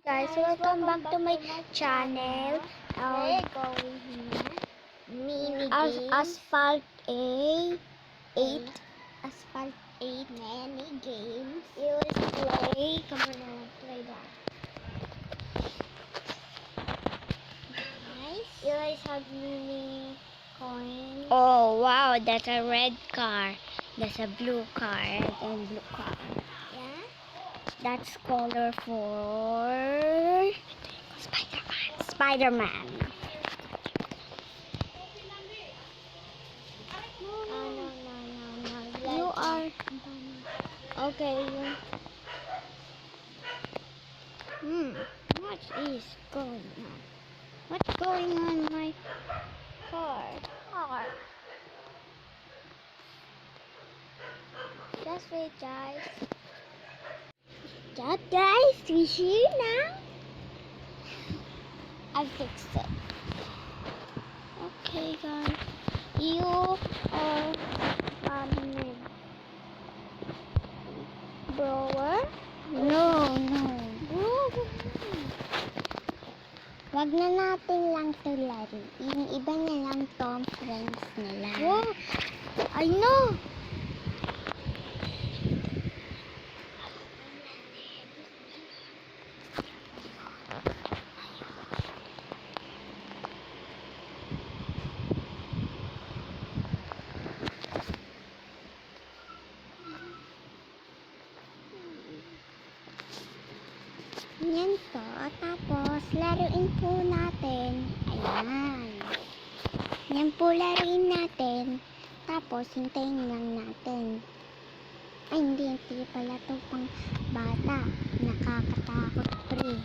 Guys, welcome back to my channel. We're going here. Mini As games. Asphalt A 8. Asphalt 8 mini games. You will play. Come on, I want to play that. Nice. You guys have mini coins. Oh wow, that's a red car. That's a blue car and blue car. Yeah. That's color for Spider-Man. Spider-Man. No. You are Okay. What is going on? What's going on my car? Just wait, guys. That guys, we here now. I fixed it. Okay, guys. You are running. Blower? No. Wag na natin lang to laro. Yung iba na lang Tom friends nila. Oh, I know. Yan po. Tapos, laruin po natin. Ayan. Yan po laruin natin. Tapos, hintayin lang natin. Ay, hindi pala to pang bata. Nakakatakot pre.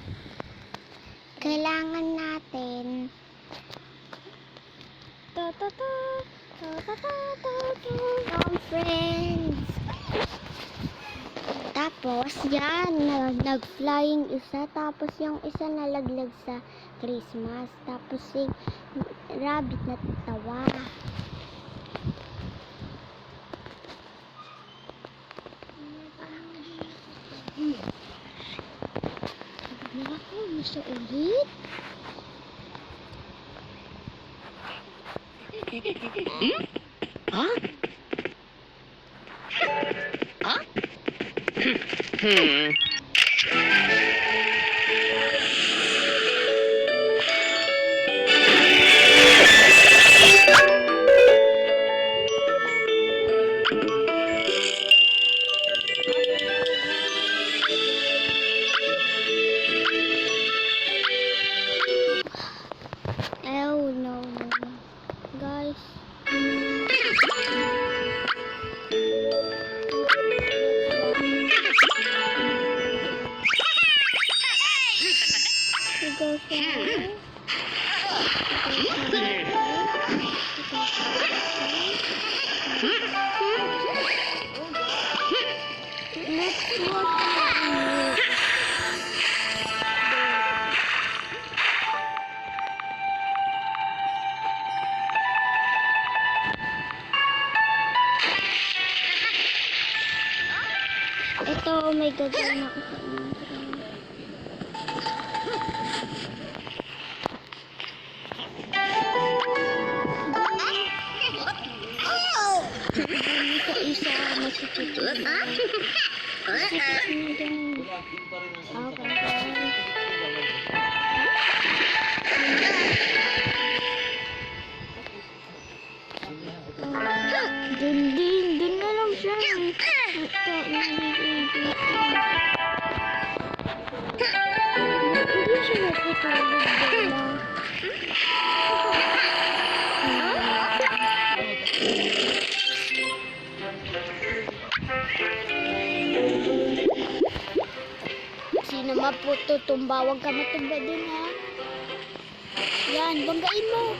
Kailangan natin Tom friends. Tapos, yan, nag-flying isa. Tapos, yung isa nalaglag sa Christmas. Tapos, si rabbit natatawa. Ako, gusto ulit. Oh, no. Guys. We go here. Let's watch. Ito, may gagawin ako sa intro. Isa-isa, masipit. Masipit mo din. Dun na lang siya. Ito, hindi siya natutulog dyan. Sino mapututumba? Huwag ka matumba dun, ha? Yan, banggain mo.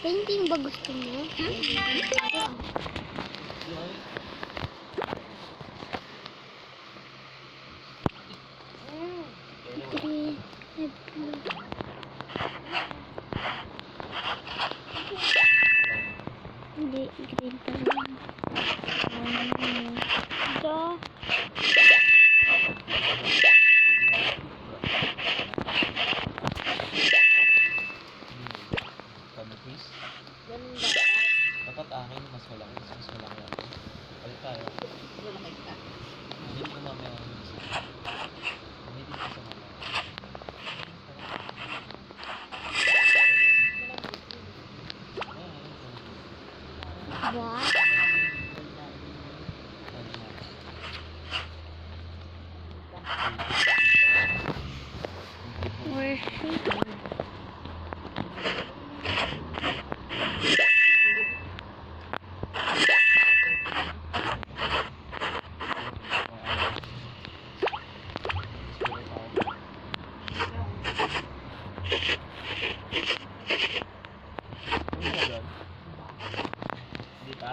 Painting ba gusto mo? Green. Hindi, green pa rin. Ito. Kanipis? Dapat akin mas malaki ako. Palit tayo. Hindi ko mamaya ang isa. Hindi ko sa mamaya. What? Where is she? Dita?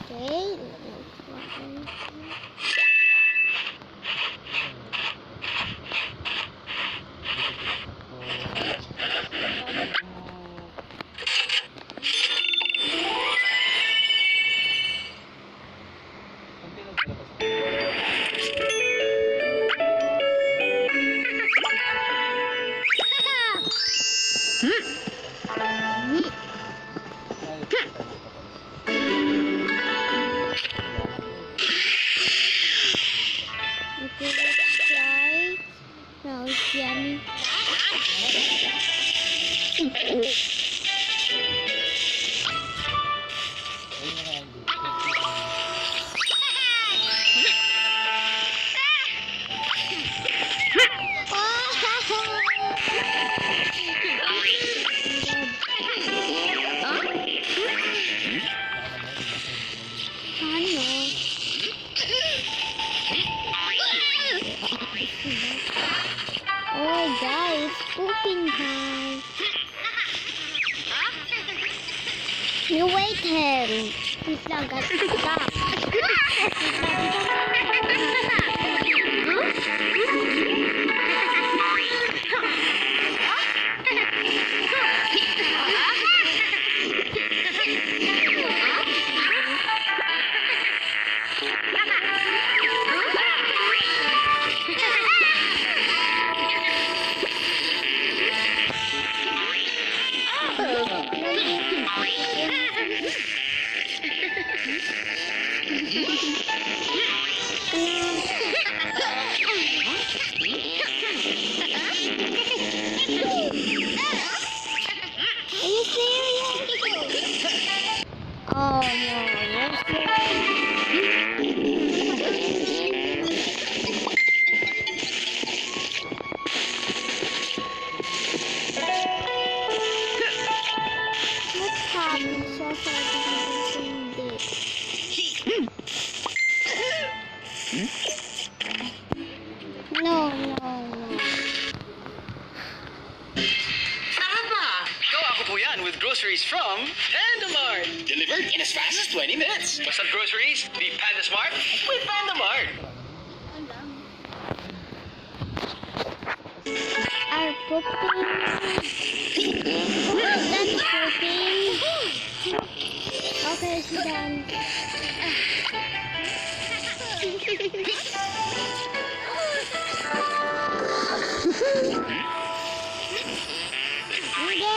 Okay. Okay, let's try. Now it's yummy. Ano? Oh guys, pooping time. You wait him. Wait lang, guys. Stop. Are you serious? Oh no, you're What's happening? So No, no, no. Go ako po yan with groceries from Panda Mart. Delivered in as fast as 20 minutes. Basta groceries, be Panda Smart with Panda Mart. Are pooping. That's pooping. Okay, she's done. You go.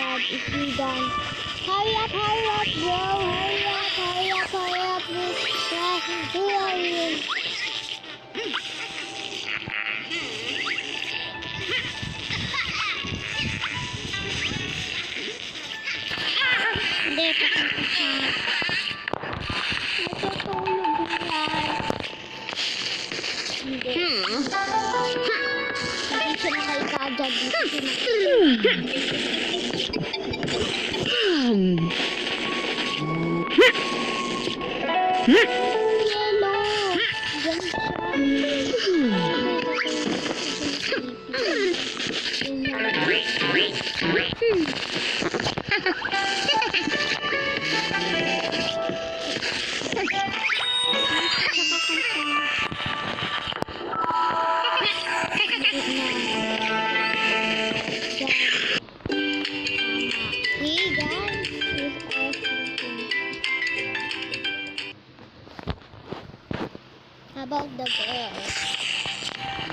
God, if you done. Hurry up, bro. Hurry up, who are you? Hindi, patapos na. Natutulog yan. Hindi. Hindi siya nakaikagad dito. Yellow. Diyan Hey guys, this is how about the girls?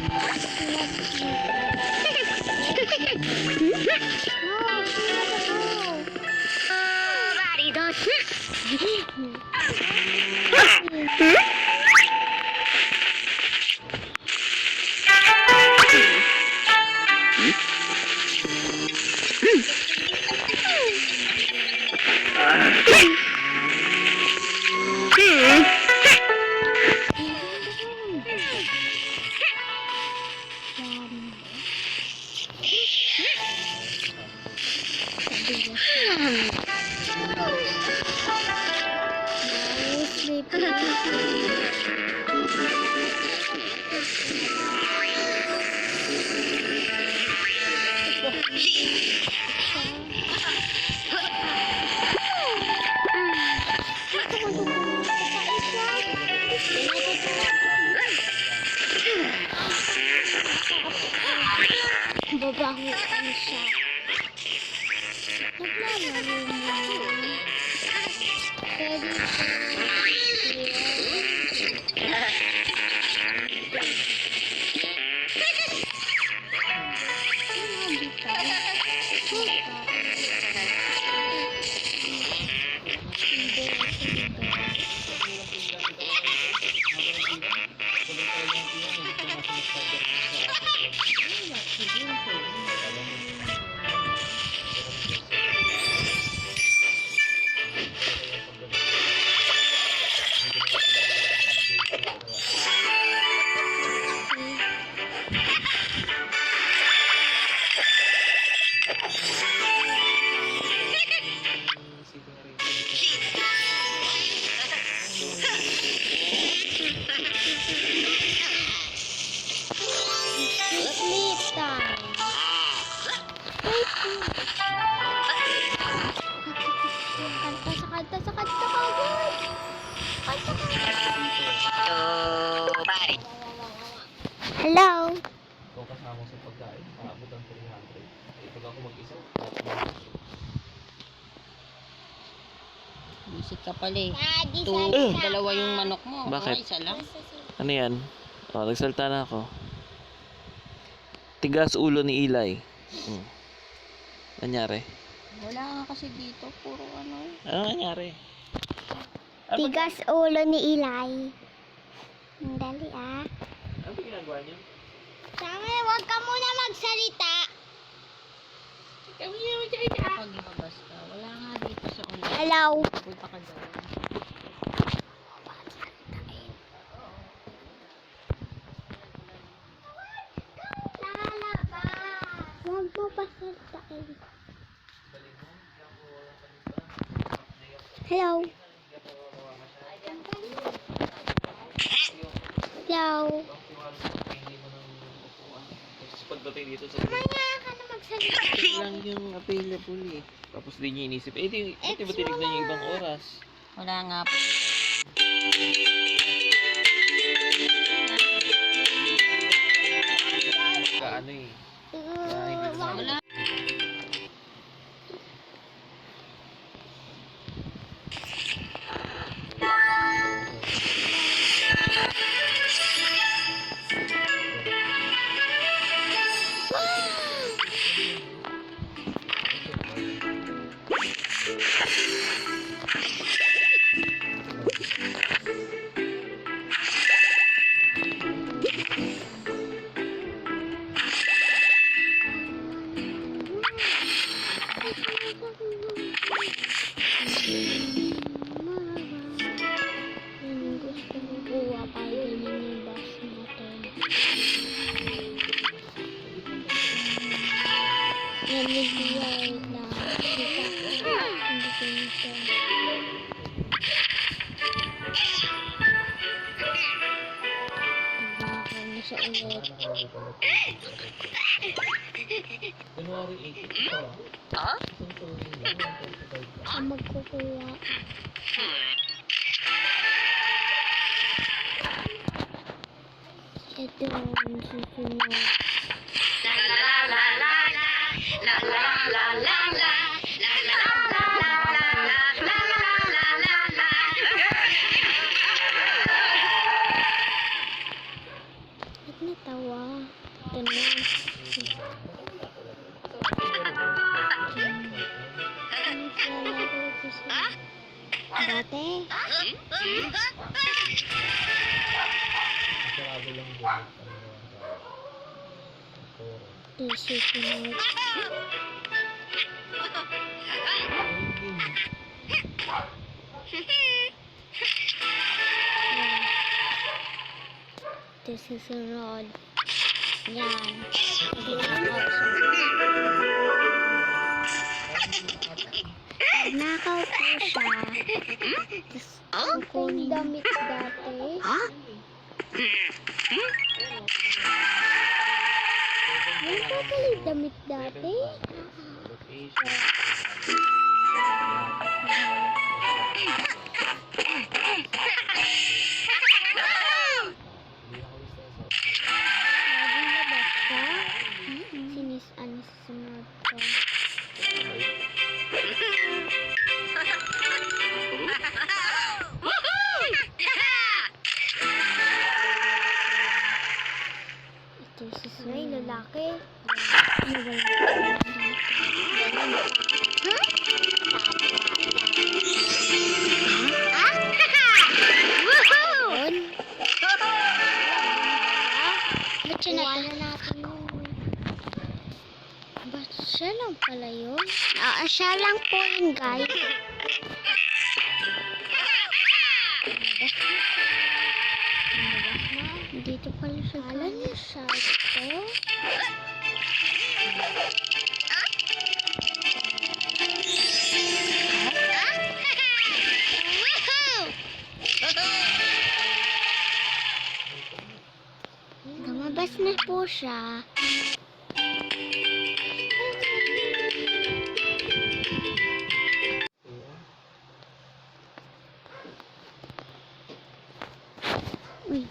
Babahuan siya. Naglalaro mo. Pwede sleep time. Kanta sa kanta kagad. Hello. Kung kasama sa pagkain, aabot ang 300. Eh, pag ako mag-isa, Bisik ka pala eh. Daddy, Dalawa yung manok mo. Bakit? Isa lang. ano yan? O, nagsalta na ako. Tigas ulo ni Eli. Nangyari? Wala nga kasi dito. Puro ano eh. Ano nangyari? Tigas ulo ni Eli. Dali ah. Ano ginagawa niyo? Tama, huwag ka muna magsalita. Kapag lumabas ka, wala nga dito sa ulo. Hello. Punta ka doon. Huwag mo pasaltain. Hello. Hello. Pagdating dito sa Mamaya ka na magsalita. ito lang yung available eh. Tapos di niya inisip. Eh, di ba tinignan niyo ibang oras? Wala nga po. Kaano eh. Kaya hindi na Wala. Familiar na. Hindi ko nito. Nagkakaroon na siya ulit. January 8. Ito ah. Isang tuloy lang. Siya magkukuha. Ito ang susunod. Ba't natawa? Ito na. Dati? Sarado lang din. Ito susunod. Ito susunod. Yan. Ito ang option. Nakaupo siya. Tapos, kukunin damit dati. Yung kakalit damit dati. Laging labas siya. Sinis ano susunod ko. Ito yung susunod. Ay, lalaki. Ano ba yun? Ba't siya natin yun? Ba't siya lang pala yun? Siya lang po yun, guys. Dito pala siya. Kala niya siya ito. Lumabas na po siya. Uy.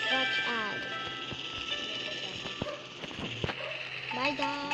Watch out. Bye guys.